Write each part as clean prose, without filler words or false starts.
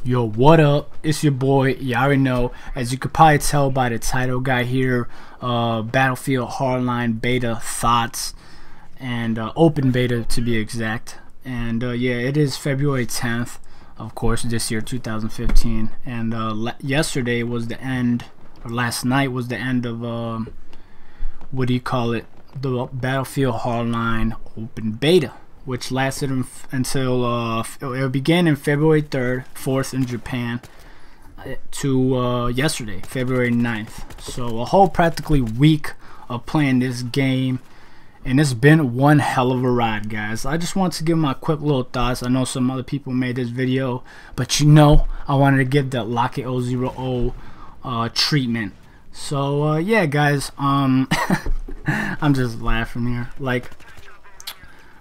Yo, what up? It's your boy. You already know. As you could probably tell by the title, guy here, Battlefield Hardline beta thoughts, and open beta to be exact. And yeah, it is February 10th, of course, this year, 2015. And yesterday was the end, or last night was the end of what do you call it? The Battlefield Hardline open beta, which lasted until it began in February 3rd, 4th in Japan, to yesterday, February 9th. So a whole practically week of playing this game, and it's been one hell of a ride, guys. I just want to give my quick little thoughts. I know some other people made this video, but you know, I wanted to give the Lock It 0 treatment. So yeah, guys, I'm just laughing here. Like,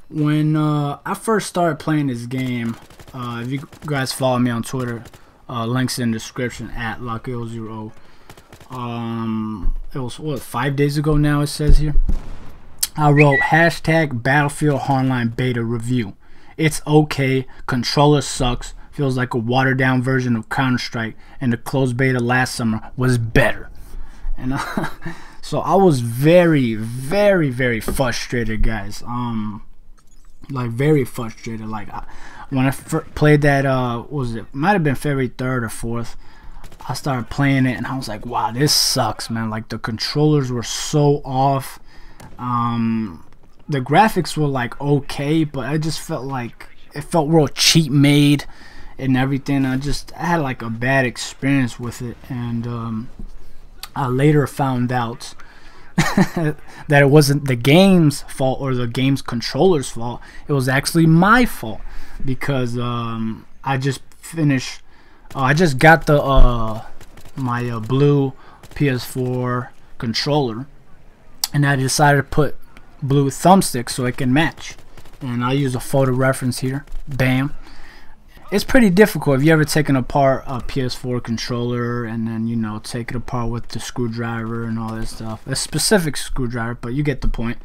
when I first started playing this game, if you guys follow me on Twitter, links in the description at Lock It 0. It was what, 5 days ago now, it says here. I wrote hashtag Battlefield Hardline beta review. It's okay, controller sucks, feels like a watered down version of Counter-Strike, and the closed beta last summer was better. And so I was very frustrated, guys. Like, very frustrated. Like, when I played that, might have been February 3rd or 4th, I started playing it and I was like, wow, this sucks, man. Like, the controllers were so off. The graphics were like okay, but I just felt like it felt real cheap made and everything. I had like a bad experience with it, and I later found out that it wasn't the game's fault or the game's controller's fault. It was actually my fault, because I just finished. I just got the my blue PS4 controller, and I decided to put blue thumbsticks so it can match. And I use a photo reference here. Bam. It's pretty difficult if you ever taken apart a PS4 controller and then, you know, take it apart with the screwdriver and all that stuff. A specific screwdriver, but you get the point.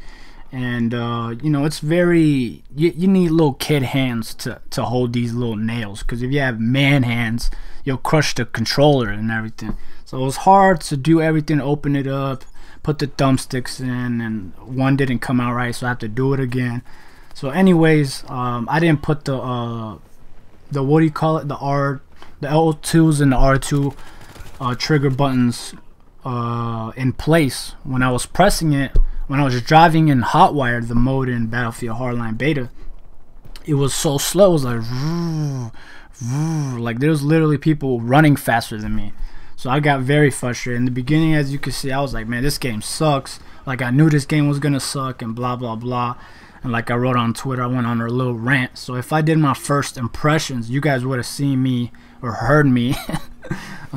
And you know, it's very, you need little kid hands to hold these little nails, because if you have man hands, you'll crush the controller and everything. So it was hard to do everything, open it up, put the thumbsticks in, and one didn't come out right, so I have to do it again. So anyways, I didn't put the what do you call it, the L2s and the R2 trigger buttons in place when I was pressing it. When I was driving in Hotwire, the mode in Battlefield Hardline beta, it was so slow. It was like there was literally people running faster than me. So I got very frustrated. In the beginning, as you can see, I was like, man, this game sucks. Like, I knew this game was gonna suck and blah blah blah. And like I wrote on Twitter, I went on a little rant. So if I did my first impressions, you guys would have seen me or heard me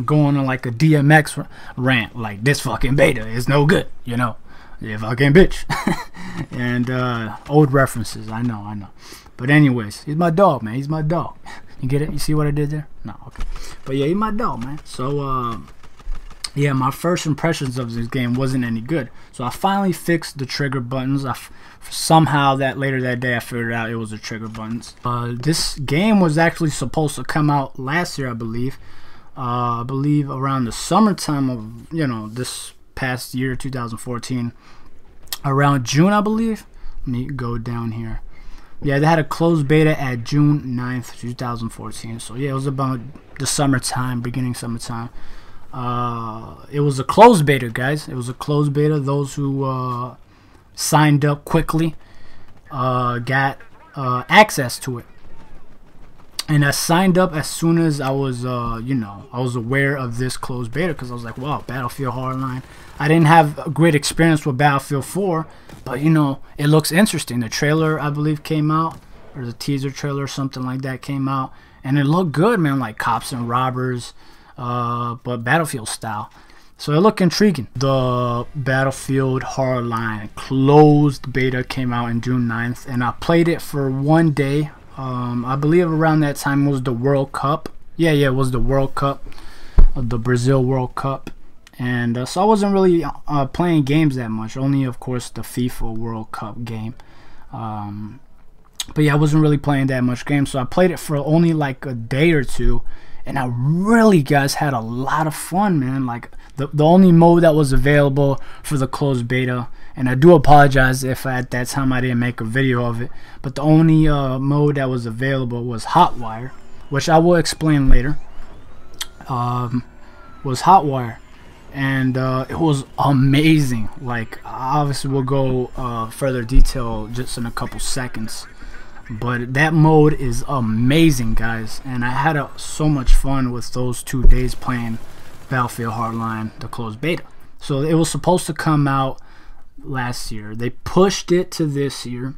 going on like a DMX rant, like, this fucking beta is no good, you know, you fucking bitch. And old references, I know. But anyways, he's my dog, man. He's my dog. You get it? You see what I did there? No, okay. But yeah, he's my dog, man. So yeah, my first impressions of this game wasn't any good. So I finally fixed the trigger buttons. Somehow later that day I figured out it was the trigger buttons. This game was actually supposed to come out last year, I believe. I believe around the summertime of, you know, this past year, 2014. Around June, I believe. Let me go down here. Yeah, they had a closed beta at June 9th, 2014. So yeah, it was about the summertime, beginning summertime. It was a closed beta, guys. It was a closed beta. Those who signed up quickly got access to it. And I signed up as soon as I was, you know, I was aware of this closed beta, because I was like, wow, Battlefield Hardline. I didn't have a great experience with Battlefield 4, but, you know, it looks interesting. The trailer, I believe, came out, or the teaser trailer or something like that came out, and it looked good, man, like cops and robbers, but Battlefield style. So it looked intriguing. The Battlefield Hardline closed beta came out on June 9th, and I played it for one day. I believe around that time was the World Cup. Yeah, it was the World Cup, the Brazil World Cup. And so I wasn't really playing games that much. Only, of course, the FIFA World Cup game. But yeah, I wasn't really playing that much games. So I played it for only like a day or two. and I really, guys, had a lot of fun, man. Like the only mode that was available for the closed beta, and I do apologize if at that time I didn't make a video of it, but the only mode that was available was Hotwire, which I will explain later. Was Hotwire, and it was amazing. Like, obviously we'll go further detail just in a couple seconds, but that mode is amazing, guys, and I had so much fun with those 2 days playing Battlefield Hardline, the closed beta. So it was supposed to come out last year. They pushed it to this year,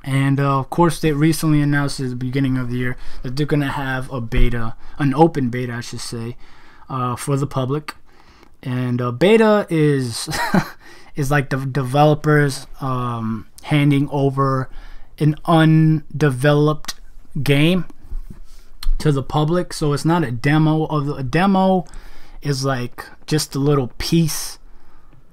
and of course they recently announced at the beginning of the year that they're gonna have a beta, an open beta I should say, for the public. And beta is is like the developers handing over an undeveloped game to the public. So it's not a demo. A demo is like just a little piece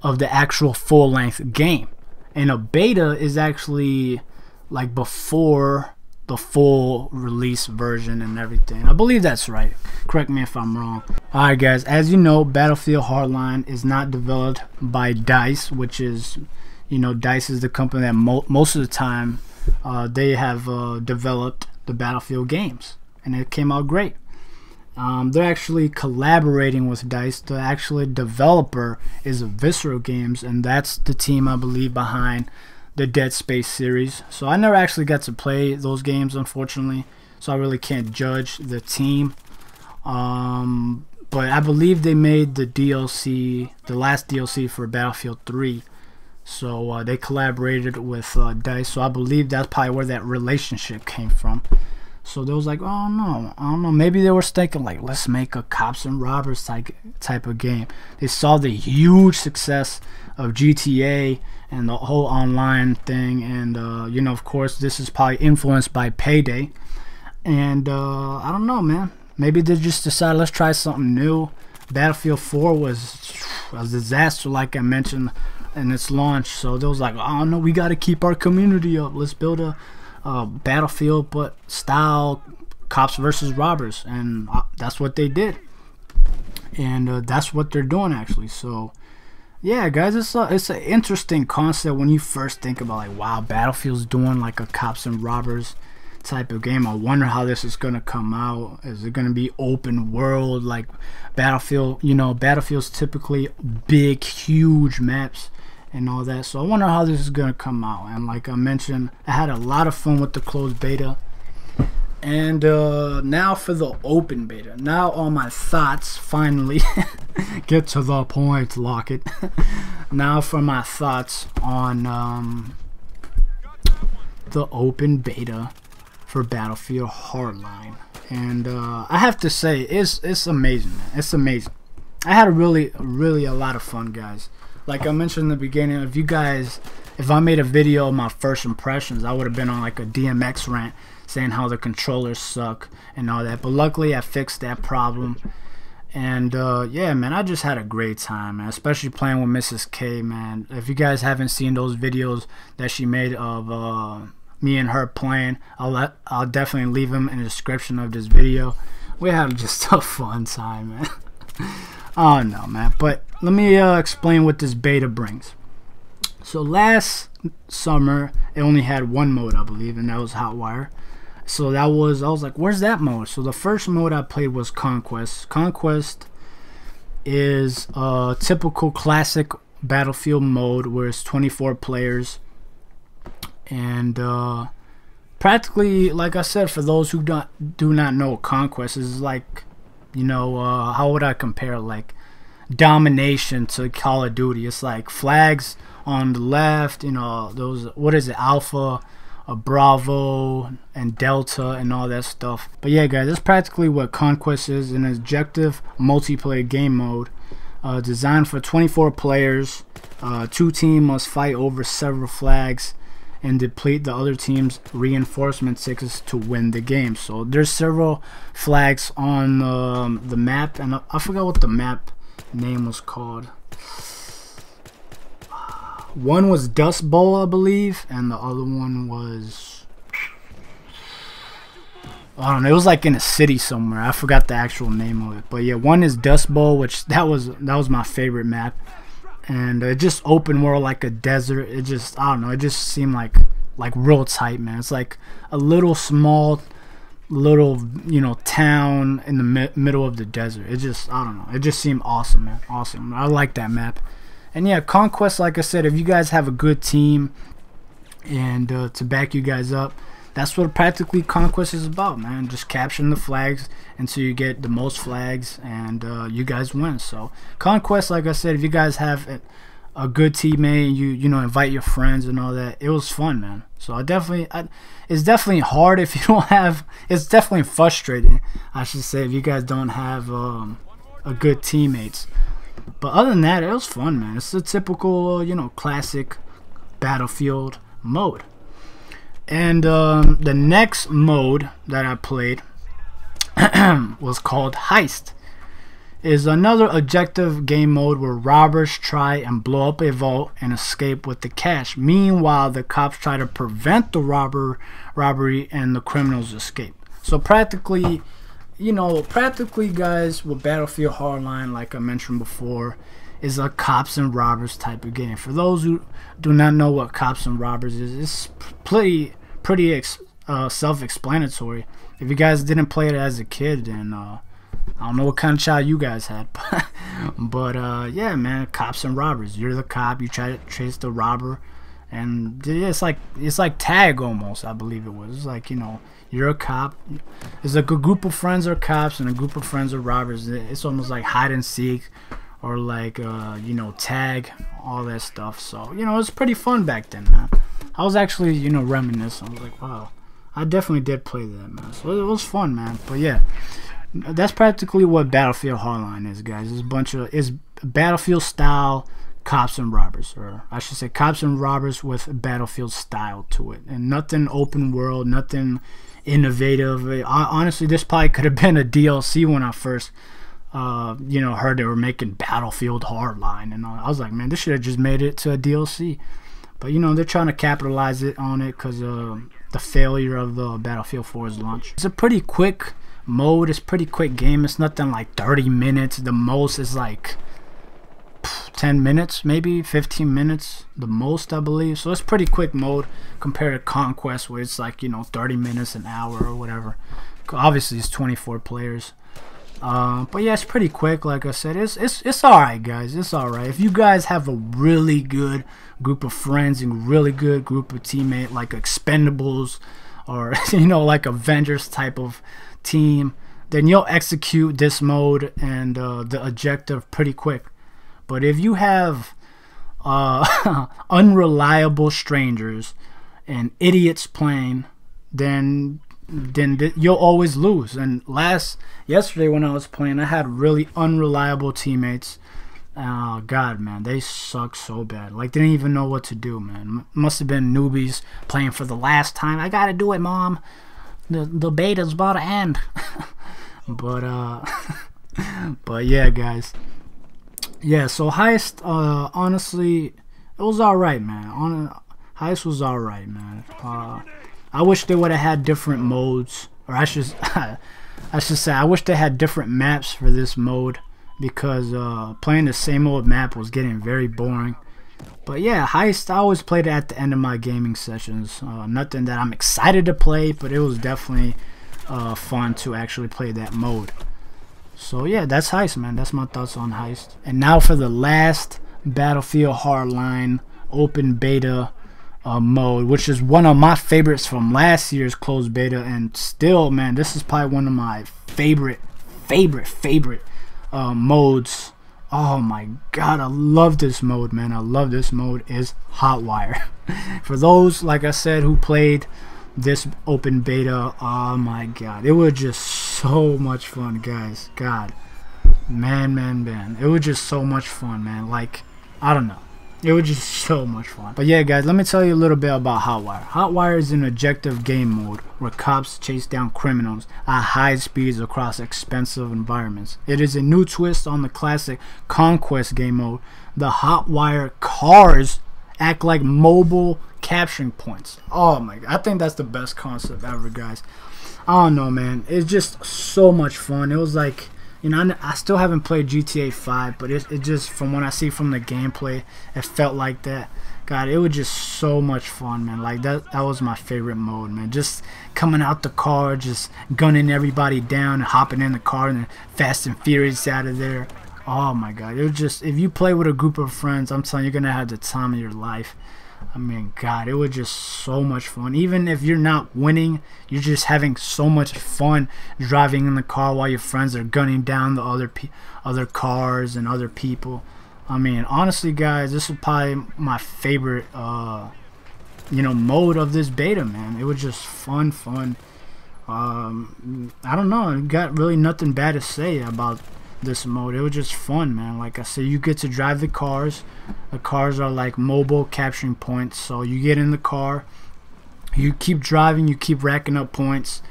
of the actual full-length game, and a beta is actually like before the full release version and everything. I believe that's right. Correct me if I'm wrong. Alright, guys, as you know, Battlefield Hardline is not developed by DICE, which is, you know, DICE is the company that most of the time they have developed the Battlefield games, and it came out great. They're actually collaborating with DICE. The actual developer is Visceral Games, and that's the team, I believe, behind the Dead Space series. So I never actually got to play those games, unfortunately, so I really can't judge the team. But I believe they made the DLC, the last DLC for Battlefield 3. So they collaborated with DICE, so I believe that's probably where that relationship came from. So they was like, oh no, I don't know, maybe they were thinking like, let's make a cops and robbers type of game. They saw the huge success of GTA and the whole online thing, and you know, of course this is probably influenced by Payday, and I don't know, man, maybe they just decided, let's try something new. Battlefield 4 was a disaster, like I mentioned in its launch, so they was like, oh no, we got to keep our community up, let's build a Battlefield but style cops versus robbers, and that's what they did, and that's what they're doing actually. So yeah, guys, it's an interesting concept when you first think about, like, wow, Battlefield's doing like a cops and robbers type of game. I wonder how this is gonna come out. Is it gonna be open world like Battlefield? You know, Battlefield's typically big, huge maps and all that, so I wonder how this is gonna come out. And like I mentioned, I had a lot of fun with the closed beta, and now for the open beta. Now all my thoughts, finally. Get to the point, Lockett. Now for my thoughts on the open beta for Battlefield Hardline. And I have to say, it's amazing, man. It's amazing. I had really a lot of fun, guys. Like I mentioned in the beginning, if I made a video of my first impressions, I would have been on like a DMX rant saying how the controllers suck and all that, but luckily I fixed that problem. And yeah, man, I just had a great time, man, especially playing with Ms.K, man. If you guys haven't seen those videos that she made of me and her playing, I'll definitely leave them in the description of this video. We had just a fun time, man. Oh no, man, but let me explain what this beta brings. So last summer it only had one mode, I believe, and that was Hotwire. So I was like, where's that mode? So the first mode I played was Conquest. Conquest is a typical classic Battlefield mode where it's 24 players, and practically, like I said, for those who do not know, Conquest is like, you know, how would I compare it? Like domination to Call of Duty. It's like flags on the left, you know, those, what is it, Alpha, Bravo, and Delta, and all that stuff. But yeah, guys, that's practically what Conquest is, an objective multiplayer game mode designed for 24 players. Two teams must fight over several flags and deplete the other team's reinforcement tickets to win the game. So there's several flags on the map, and I forgot what the map name was called. One was Dust Bowl, I believe, and the other one was, I don't know, it was like in a city somewhere. I forgot the actual name of it. But yeah, one is Dust Bowl, which that was my favorite map. And it just open world like a desert. It just, I don't know, it just seemed like real tight, man. It's like a little small town in the middle of the desert. It just, I don't know, it just seemed awesome, man. Awesome. I like that map. And yeah, Conquest, like I said, if you guys have a good team and to back you guys up, that's what practically Conquest is about, man. Just capturing the flags until you get the most flags, and you guys win. So Conquest, like I said, if you guys have a good teammate, you know, invite your friends and all that, it was fun, man. So it's definitely hard if you don't have. It's definitely frustrating, I should say, if you guys don't have a good teammates. But other than that, it was fun, man. It's a typical, you know, classic Battlefield mode. And the next mode that I played was called Heist. Is another objective game mode where robbers try and blow up a vault and escape with the cash. Meanwhile, the cops try to prevent the robbery and the criminals escape. So practically, you know, guys, with Battlefield Hardline, like I mentioned before, is a cops and robbers type of game. For those who do not know what cops and robbers is, it's pretty self-explanatory. If you guys didn't play it as a kid, then I don't know what kind of child you guys had, but yeah, man, cops and robbers. You're the cop. You try to chase the robber, and it's like tag almost. I believe it was. It's like, you know, you're a cop. It's like a group of friends are cops and a group of friends are robbers. It's almost like hide and seek, or like you know, tag, all that stuff. So, you know, it was pretty fun back then, man. I was actually, you know, reminiscing. I was like, wow, I definitely did play that, man. So it was fun, man. But yeah, that's practically what Battlefield Hardline is, guys. It's Battlefield style cops and robbers, or I should say cops and robbers with Battlefield style to it, and nothing open world, nothing innovative. Honestly, this probably could have been a DLC when I first you know, heard they were making Battlefield Hardline, and I was like, man, this should have just made it to a DLC. But you know, they're trying to capitalize on it because the failure of the Battlefield 4's launch. It's a pretty quick mode. It's pretty quick game. It's nothing like 30 minutes. The most is like 10 minutes, maybe 15 minutes the most, I believe. So it's pretty quick mode compared to Conquest, where it's like, you know, 30 minutes, an hour, or whatever. Obviously it's 24 players. But yeah, it's pretty quick. Like I said, it's alright, guys. It's alright. If you guys have a really good group of friends and really good group of teammates, like Expendables, or you know, like Avengers type of team, then you'll execute this mode and the objective pretty quick. But if you have unreliable strangers and idiots playing, then you'll always lose. And yesterday when I was playing, I had really unreliable teammates. Oh god, man, they suck so bad. Like, they didn't even know what to do, man. Must have been newbies playing for the last time. I gotta do it, mom. The beta's about to end. but yeah, guys. Yeah, so Heist, honestly, it was alright, man. Heist was alright, man. I wish they would have had different modes, or I should say, I wish they had different maps for this mode, because playing the same old map was getting very boring. But yeah, Heist, I always played it at the end of my gaming sessions. Nothing that I'm excited to play, but it was definitely fun to actually play that mode. So yeah, that's Heist, man. That's my thoughts on Heist. And now for the last Battlefield Hardline open beta mode, which is one of my favorites from last year's closed beta, and still, man, this is probably one of my favorite modes. Oh my god, I love this mode, man. I love this mode. Is Hotwire. For those, like I said, who played this open beta, oh my god, it was just so much fun, guys. God, man, it was just so much fun, man. Like, I don't know, it was just so much fun. But yeah, guys, let me tell you a little bit about Hotwire. Hotwire is an objective game mode where cops chase down criminals at high speeds across expensive environments. It is a new twist on the classic Conquest game mode. The Hotwire cars act like mobile capturing points. Oh my god, I think that's the best concept ever, guys. I don't know, man. It's just so much fun. It was like, you know, I still haven't played GTA 5, but it just, from what I see from the gameplay, it felt like that. God, it was just so much fun, man. Like, that was my favorite mode, man. Just coming out the car, just gunning everybody down and hopping in the car and then Fast and Furious out of there. Oh, my God. It was just, if you play with a group of friends, I'm telling you, you're going to have the time of your life. I mean, God, it was just so much fun. Even if you're not winning, you're just having so much fun driving in the car while your friends are gunning down the other cars and other people. I mean, honestly, guys, this is probably my favorite, you know, mode of this beta, man. It was just fun. I don't know. I got really nothing bad to say about this mode. It was just fun, man. Like I said, you get to drive the cars. The cars are like mobile capturing points. So you get in the car, you keep driving, you keep racking up points,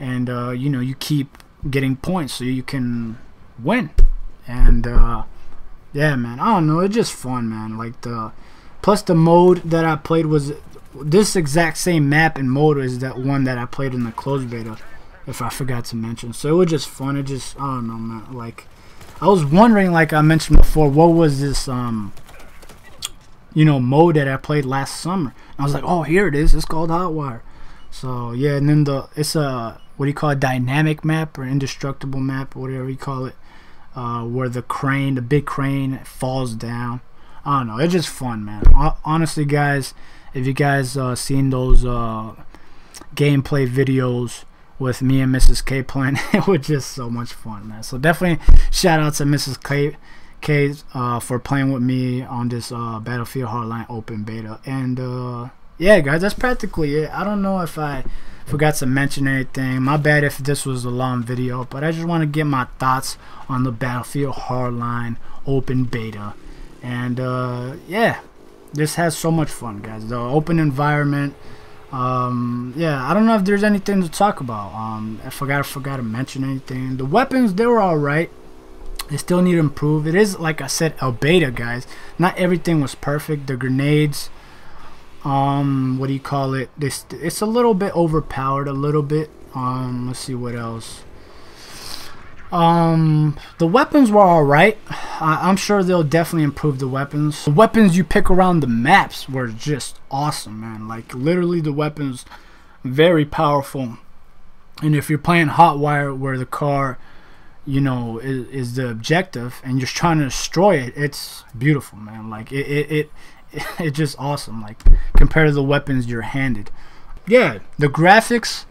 and you know, you keep getting points so you can win. And yeah, man, I don't know, it's just fun, man. Like, plus the mode that I played was this exact same map and mode as that one that I played in the closed beta, if I forgot to mention. So it was just fun. It just, I don't know, man. Like, I was wondering, like I mentioned before, what was this you know, mode that I played last summer. I was like, oh, here it is. It's called Hotwire. So yeah, and then it's a, what do you call it, dynamic map or indestructible map or whatever you call it, where the big crane falls down. I don't know. It's just fun, man. Honestly, guys, if you guys seen those gameplay videos with me and Ms.K playing, it was just so much fun, man. So definitely shout out to Ms.K for playing with me on this Battlefield Hardline open beta. And yeah, guys, that's practically it. I don't know if I forgot to mention anything. My bad if this was a long video, but I just want to get my thoughts on the Battlefield Hardline open beta. And yeah, this has so much fun, guys. The open environment. Yeah, I don't know if there's anything to talk about. I forgot to mention anything. The weapons, they were alright. They still need to improve. It is, like I said, a beta, guys. Not everything was perfect. The grenades, what do you call it? It's a little bit overpowered, a little bit. Let's see what else. The weapons were alright. I'm sure they'll definitely improve the weapons. The weapons you pick around the maps were just awesome, man. Like, literally, the weapons very powerful. And if you're playing Hotwire, where the car, you know, is the objective, and you're trying to destroy it, it's beautiful, man. Like, it's just awesome. Like, compared to the weapons you're handed. Yeah, the graphics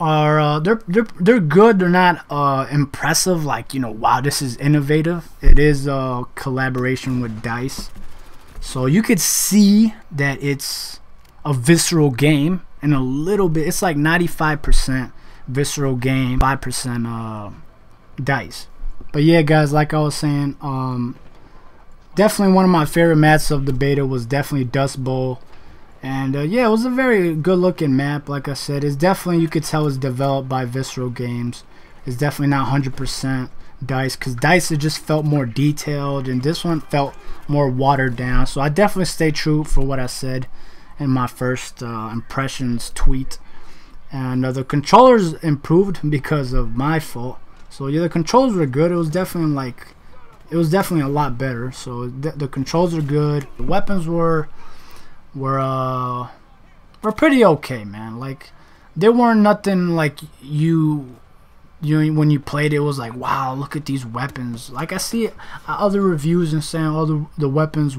are they're good. They're not impressive, like, you know, wow, this is innovative. It is a collaboration with DICE, so you could see that it's a visceral game, and a little bit, it's like 95% visceral game, 5% DICE. But yeah, guys, like I was saying, definitely one of my favorite maps of the beta was definitely Dust Bowl. And yeah, it was a very good looking map. Like I said, it's definitely, you could tell it's developed by Visceral Games. It's definitely not 100% DICE, because DICE, it just felt more detailed, and this one felt more watered down. So I definitely stay true for what I said in my first impressions tweet. And the controllers improved because of my fault. So yeah, the controls were good. It was definitely like, it was definitely a lot better. So the controls are good. The weapons were pretty okay, man. Like, they weren't nothing like you when you played it was like, wow, look at these weapons. Like, I see other reviews and saying, oh, the weapons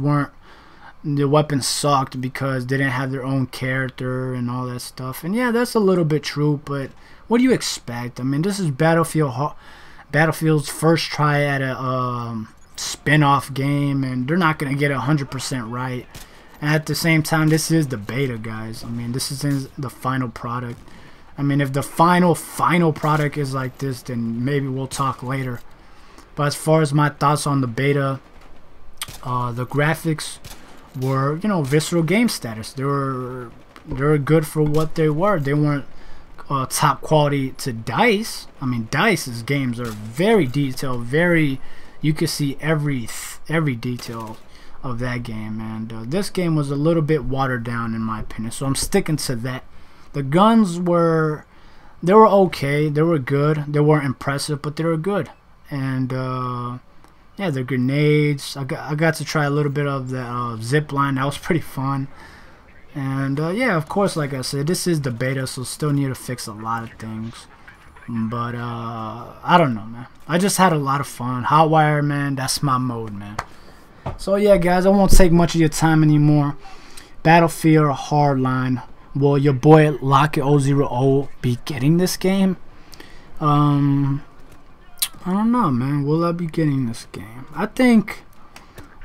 sucked because they didn't have their own character and all that stuff. And yeah, that's a little bit true, but what do you expect? I mean, this is Battlefield's first try at a spin-off game, and they're not gonna get 100% right. And at the same time, this is the beta, guys. I mean, this is the final product. I mean, if the final product is like this, then maybe we'll talk later. But as far as my thoughts on the beta, the graphics were, you know, Visceral Game status. They were good for what they were. They weren't top quality to DICE. I mean, DICE's games are very detailed, very, you can see every detail of that game. And this game was a little bit watered down in my opinion, so I'm sticking to that. The guns were they were okay. They were good. They weren't impressive, but they were good. And yeah, the grenades. I got to try a little bit of the zip line. That was pretty fun. And yeah, of course, like I said, this is the beta, so still need to fix a lot of things. But I don't know, man. I just had a lot of fun. Hotwire, man, that's my mode, man. So yeah, guys, I won't take much of your time anymore. Battlefield Hardline. Will your boy Locket000 be getting this game? I don't know, man. Will I be getting this game? I think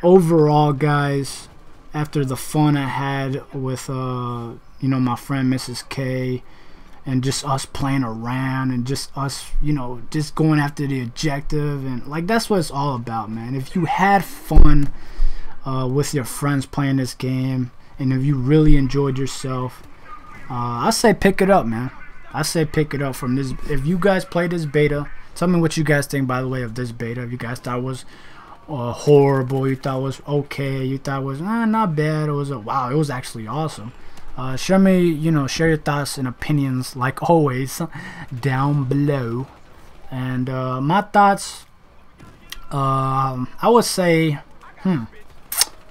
overall, guys, after the fun I had with you know, my friend Ms.K, and just us playing around and just us, you know, just going after the objective, and like that's what it's all about, man. If you had fun with your friends playing this game, and if you really enjoyed yourself, I say pick it up, man. I say pick it up from this. If you guys played this beta, tell me what you guys think, by the way, of this beta. If you guys thought it was horrible, you thought it was okay, you thought it was not bad, it was wow, it was actually awesome. Share me, you know, share your thoughts and opinions like always down below. And my thoughts, I would say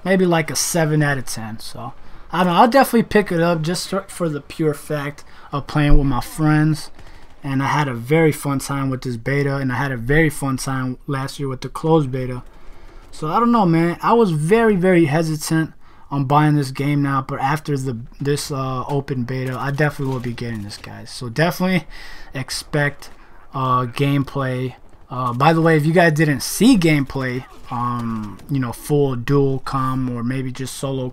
maybe like a 7 out of 10. So I don't know, I'll definitely pick it up just for the pure fact of playing with my friends. And I had a very fun time with this beta, and I had a very fun time last year with the closed beta. So I don't know, man. I was very hesitant on buying this game now, but after this open beta, I definitely will be getting this, guys. So definitely expect gameplay. By the way, if you guys didn't see gameplay, you know, full dual com or maybe just solo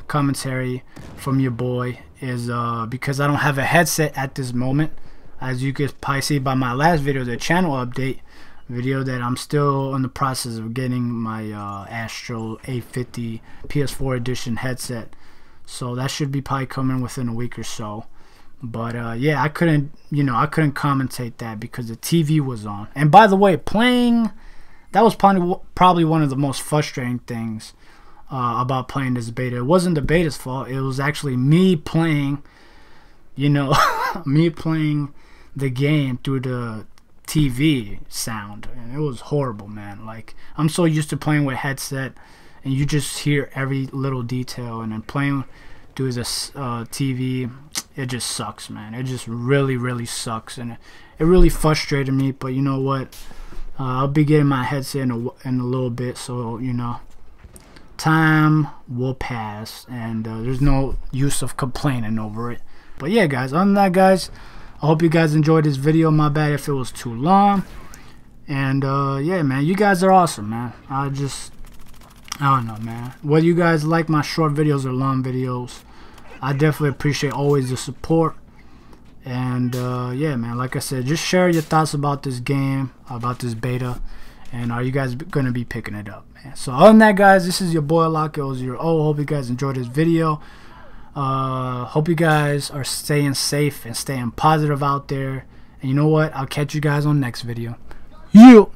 commentary from your boy, is because I don't have a headset at this moment. As you could probably see by my last video, the channel update video, that I'm still in the process of getting my Astro 850 PS4 edition headset. So that should be probably coming within a week or so. But yeah, I couldn't, you know, I couldn't commentate that because the TV was on. And by the way, playing, that was probably one of the most frustrating things about playing this beta. It wasn't the beta's fault. It was actually me playing, you know, me playing the game through the TV sound, and it was horrible, man. Like, I'm so used to playing with headset, and you just hear every little detail, and then playing through this TV, it just sucks, man. It just really sucks, and it really frustrated me. But you know what? I'll be getting my headset in a little bit, so you know, time will pass, and there's no use of complaining over it. But yeah, guys, other than that, guys, I hope you guys enjoyed this video. My bad if it was too long. And yeah, man, you guys are awesome, man. I don't know, man. Whether you guys like my short videos or long videos, I definitely appreciate always the support. And yeah, man, like I said, just share your thoughts about this game, about this beta, and are you guys gonna be picking it up, man? So other than that, guys, this is your boy Locket000. Hope you guys enjoyed this video. Hope you guys are staying safe and staying positive out there. And you know what? I'll catch you guys on the next video. You.